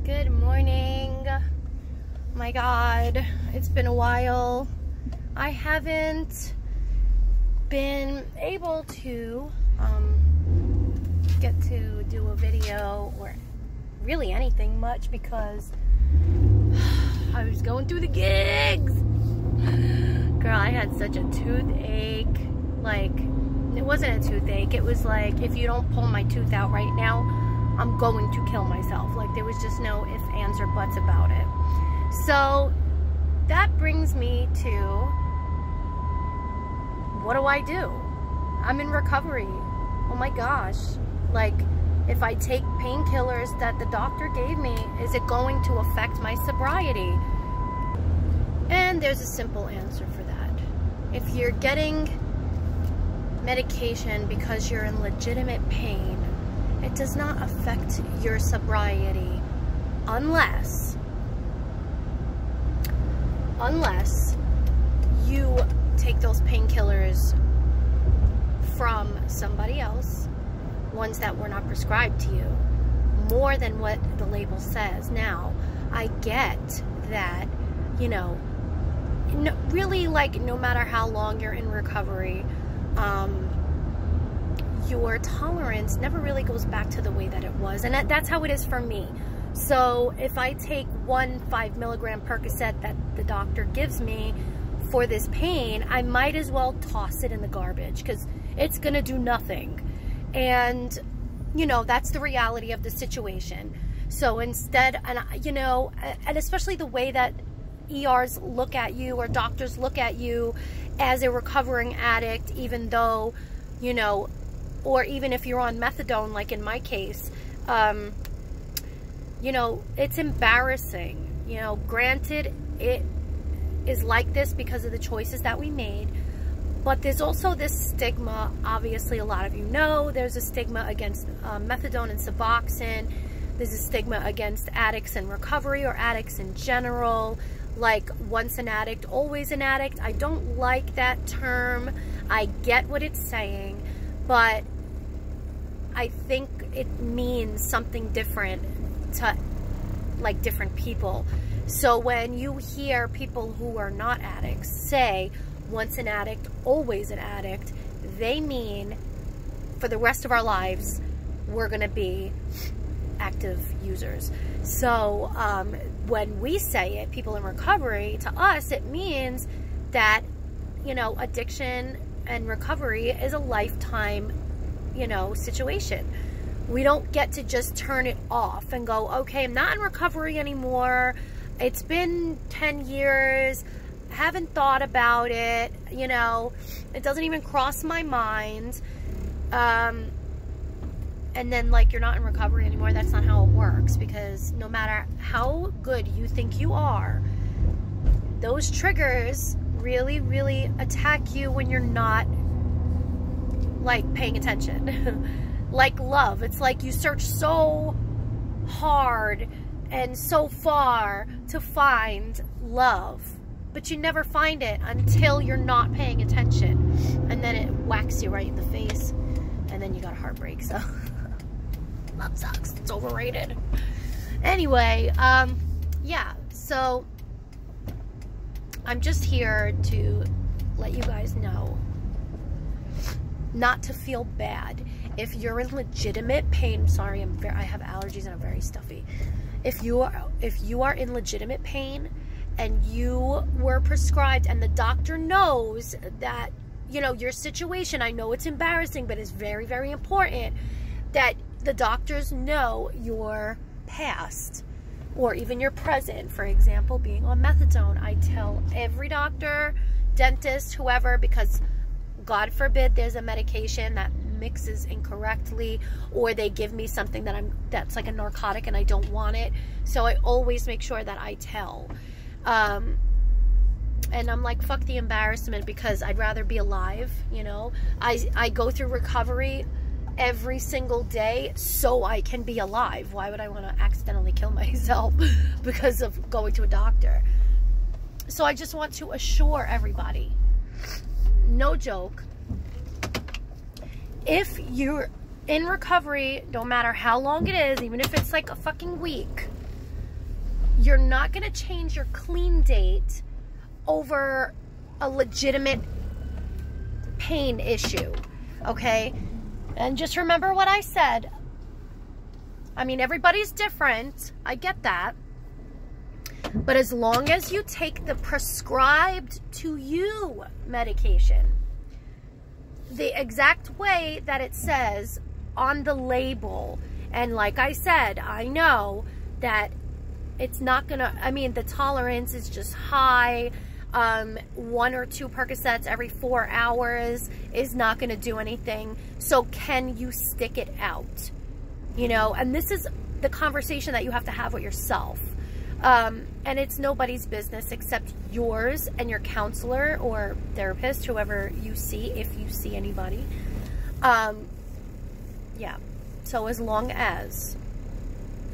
Good morning. My God, it's been a while. I haven't been able to get to do a video or really anything much because I was going through the gigs. Girl, I had such a toothache. Like, it wasn't a toothache. It was like, if you don't pull my tooth out right now, I'm going to kill myself. Like, there was just no ifs, ands, or buts about it. So that brings me to, what do I do? I'm in recovery. Oh my gosh. Like, if I take painkillers that the doctor gave me, is it going to affect my sobriety? And there's a simple answer for that. If you're getting medication because you're in legitimate pain, it does not affect your sobriety unless you take those painkillers from somebody else, ones that were not prescribed to you, more than what the label says. Now, I get that, you know, really, like, no matter how long you're in recovery, your tolerance never really goes back to the way that it was. And that's how it is for me. So if I take one 5-milligram Percocet that the doctor gives me for this pain, I might as well toss it in the garbage because it's going to do nothing. And, you know, that's the reality of the situation. So instead, and you know, and especially the way that ERs look at you or doctors look at you as a recovering addict, even though, you know, or even if you're on methadone, like in my case, you know, it's embarrassing. You know, granted, it is like this because of the choices that we made, but there's also this stigma. Obviously, a lot of you know there's a stigma against methadone and Suboxone. There's a stigma against addicts in recovery or addicts in general. Like, once an addict, always an addict. I don't like that term. I get what it's saying, but I think it means something different to, like, different people. So when you hear people who are not addicts say, once an addict, always an addict, they mean for the rest of our lives, we're going to be active users. So when we say it, people in recovery, to us, it means that, you know, addiction and recovery is a lifetime, you know, situation. We don't get to just turn it off and go, okay, I'm not in recovery anymore. It's been 10 years. I haven't thought about it. You know, it doesn't even cross my mind. And then, like, you're not in recovery anymore. That's not how it works, because no matter how good you think you are, those triggers really, really attack you when you're not, like, paying attention. Like love. It's like you search so hard and so far to find love, but you never find it until you're not paying attention. And then it whacks you right in the face, and then you got a heartbreak. So love sucks. It's overrated. Anyway, yeah, so I'm just here to let you guys know not to feel bad. If you're in legitimate pain, sorry, I have allergies and I'm very stuffy. If you are in legitimate pain and you were prescribed, and the doctor knows that, you know, your situation, I know it's embarrassing, but it's very, very important that the doctors know your past or even your present. For example, being on methadone, I tell every doctor, dentist, whoever, because God forbid there's a medication that mixes incorrectly, or they give me something that's like a narcotic and I don't want it. So I always make sure that I tell. And I'm like, fuck the embarrassment, because I'd rather be alive, you know. I go through recovery every single day so I can be alive. Why would I want to accidentally kill myself because of going to a doctor? So I just want to assure everybody, no joke, if you're in recovery, no matter how long it is, even if it's like a fucking week, you're not going to change your clean date over a legitimate pain issue, okay? And just remember what I said. I mean, everybody's different. I get that. But as long as you take the prescribed to you medication, the exact way that it says on the label, and like I said, I know that it's not gonna, I mean, the tolerance is just high. 1 or 2 Percocets every 4 hours is not gonna do anything. So can you stick it out? You know, and this is the conversation that you have to have with yourself. And it's nobody's business except yours and your counselor or therapist, whoever you see, if you see anybody. Yeah. So as long as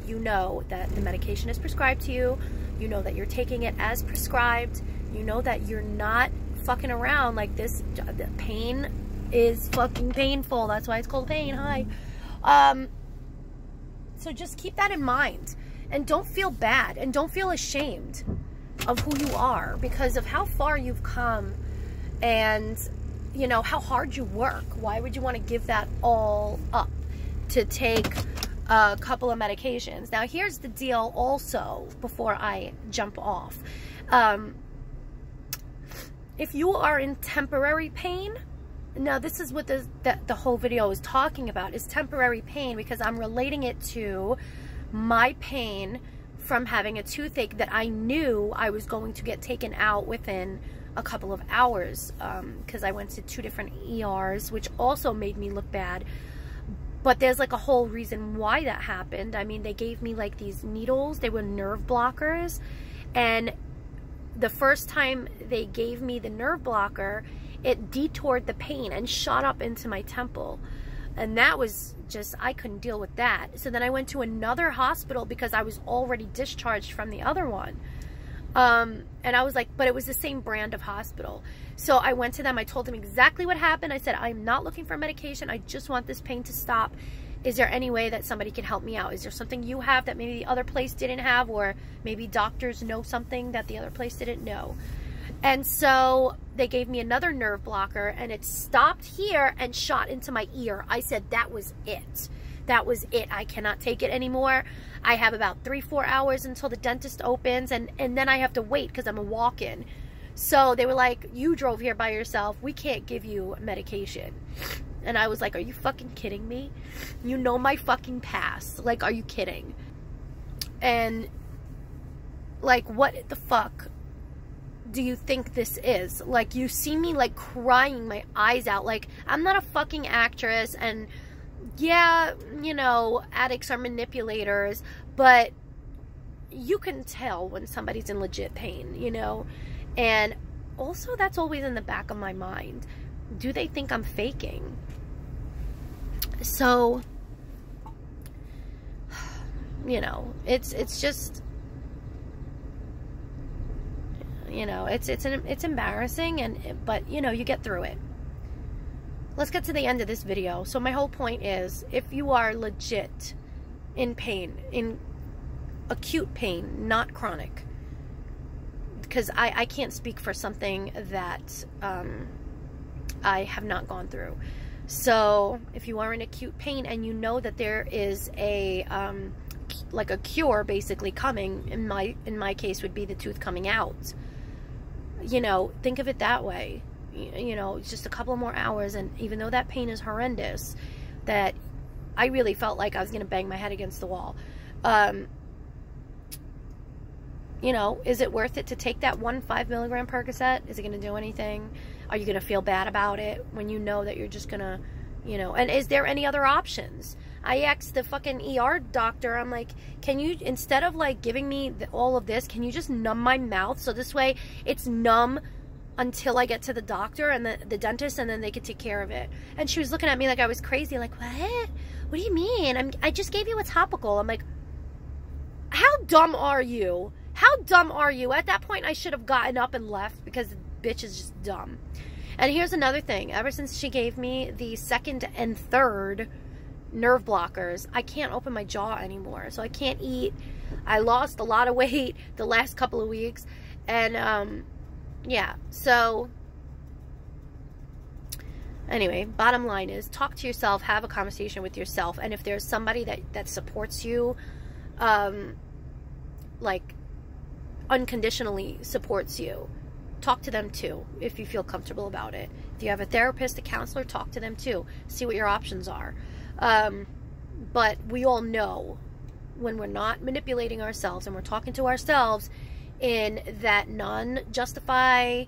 you know that the medication is prescribed to you, you know that you're taking it as prescribed, you know that you're not fucking around like this. The pain is fucking painful. That's why it's called pain. Hi. So just keep that in mind. And don't feel bad. And don't feel ashamed of who you are because of how far you've come and, you know, how hard you work. Why would you want to give that all up to take a couple of medications? Now, here's the deal also before I jump off. If you are in temporary pain, now this is what the whole video is talking about, is temporary pain, because I'm relating it to my pain from having a toothache that I knew I was going to get taken out within a couple of hours, because I went to 2 different ERs, which also made me look bad. But there's like a whole reason why that happened. I mean, they gave me like these needles. They were nerve blockers. And the first time they gave me the nerve blocker, it detoured the pain and shot up into my temple. And that was just, I couldn't deal with that. So then I went to another hospital because I was already discharged from the other one. And I was like, but it was the same brand of hospital. So I went to them. I told them exactly what happened. I said, I'm not looking for medication. I just want this pain to stop. Is there any way that somebody can help me out? Is there something you have that maybe the other place didn't have? Or maybe doctors know something that the other place didn't know? And so they gave me another nerve blocker, and it stopped here and shot into my ear. I said, that was it. That was it. I cannot take it anymore. I have about 3-4 hours until the dentist opens, and then I have to wait because I'm a walk-in. So they were like, you drove here by yourself. We can't give you medication. And I was like, are you fucking kidding me? You know my fucking past. Like, are you kidding? And, like, what the fuck do you think this is? Like, you see me like crying my eyes out. Like, I'm not a fucking actress, and yeah, you know, addicts are manipulators, but you can tell when somebody's in legit pain, you know? And also, that's always in the back of my mind. Do they think I'm faking? So, you know, it's just, you know, it's embarrassing, but you know, you get through it. Let's get to the end of this video. So my whole point is, if you are legit in pain, in acute pain, not chronic, because I can't speak for something that I have not gone through. So if you are in acute pain and you know that there is a like a cure basically coming, in my case would be the tooth coming out, you know, think of it that way. You know, it's just a couple more hours, and even though that pain is horrendous, that I really felt like I was going to bang my head against the wall, you know, is it worth it to take that 1 5-milligram Percocet? Is it going to do anything? Are you going to feel bad about it when you know that you're just going to, you know, and is there any other options? I asked the fucking ER doctor, I'm like, can you, instead of like giving me all of this, can you just numb my mouth so this way it's numb until I get to the doctor and the dentist, and then they could take care of it? And she was looking at me like I was crazy, like, what? What do you mean? I just gave you a topical. I'm like, how dumb are you? How dumb are you? At that point, I should have gotten up and left, because the bitch is just dumb. And here's another thing. Ever since she gave me the 2nd and 3rd nerve blockers, I can't open my jaw anymore. So I can't eat. I lost a lot of weight the last couple of weeks. And, yeah. So, anyway, bottom line is talk to yourself, have a conversation with yourself. And if there's somebody that supports you, like unconditionally supports you, talk to them too if you feel comfortable about it. If you have a therapist, a counselor, talk to them too. See what your options are. But we all know when we're not manipulating ourselves and we're talking to ourselves in that justified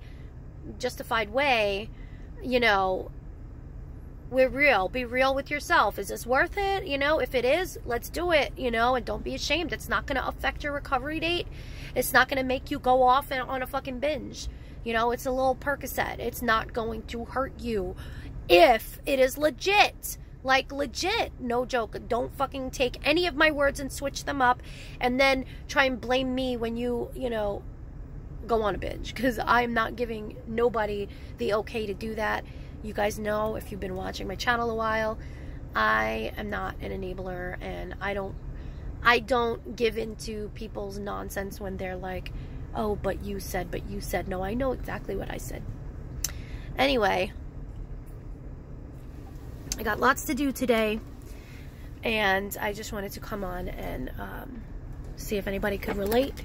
way, you know, we're real. Be real with yourself. Is this worth it? You know, if it is, let's do it, you know, and don't be ashamed. It's not going to affect your recovery date. It's not going to make you go off on a fucking binge. You know, it's a little Percocet. It's not going to hurt you if it is legit. Like, legit. No joke. Don't fucking take any of my words and switch them up and then try and blame me when you know, go on a binge. Because I'm not giving nobody the okay to do that. You guys know, if you've been watching my channel a while, I am not an enabler, and I don't give into people's nonsense when they're like, oh, but you said. No, I know exactly what I said. Anyway, I got lots to do today, and I just wanted to come on and see if anybody could relate,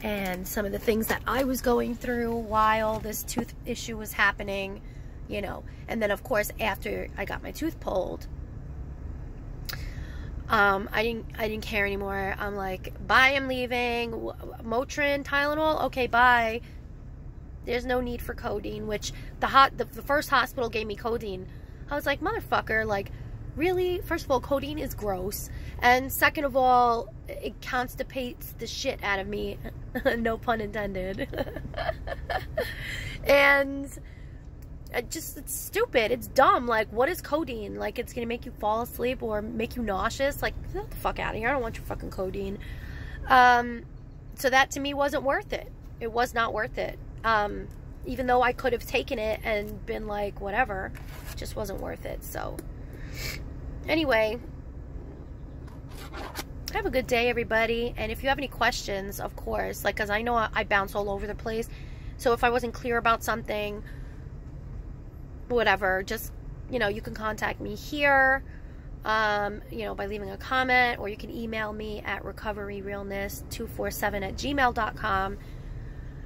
and some of the things that I was going through while this tooth issue was happening, you know. And then, of course, after I got my tooth pulled, I didn't care anymore. I'm like, bye, I'm leaving. Motrin, Tylenol, okay, bye. There's no need for codeine, which the first hospital gave me codeine. I was like, motherfucker, like, really? First of all, codeine is gross. And second of all, it constipates the shit out of me. No pun intended. And it's stupid. It's dumb. Like, what is codeine? Like, it's gonna make you fall asleep or make you nauseous? Like, get the fuck out of here. I don't want your fucking codeine. So that to me wasn't worth it. It was not worth it. Even though I could have taken it and been like, whatever, it just wasn't worth it. So anyway, have a good day, everybody. And if you have any questions, of course, like, because I know I bounce all over the place. So if I wasn't clear about something, whatever, just, you know, you can contact me here, you know, by leaving a comment, or you can email me at recoveryrealness247@gmail.com.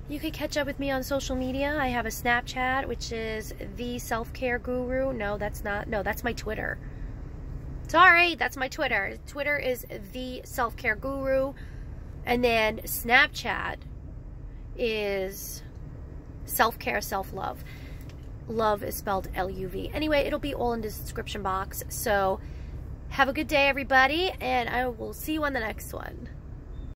You can catch up with me on social media. I have a Snapchat, which is the self-care guru. No, that's not. No, that's my Twitter. Sorry, that's my Twitter. Twitter is the self-care guru. And then Snapchat is self-care, self-love. Love is spelled L-U-V. Anyway, it'll be all in the description box. So have a good day, everybody, and I will see you on the next one.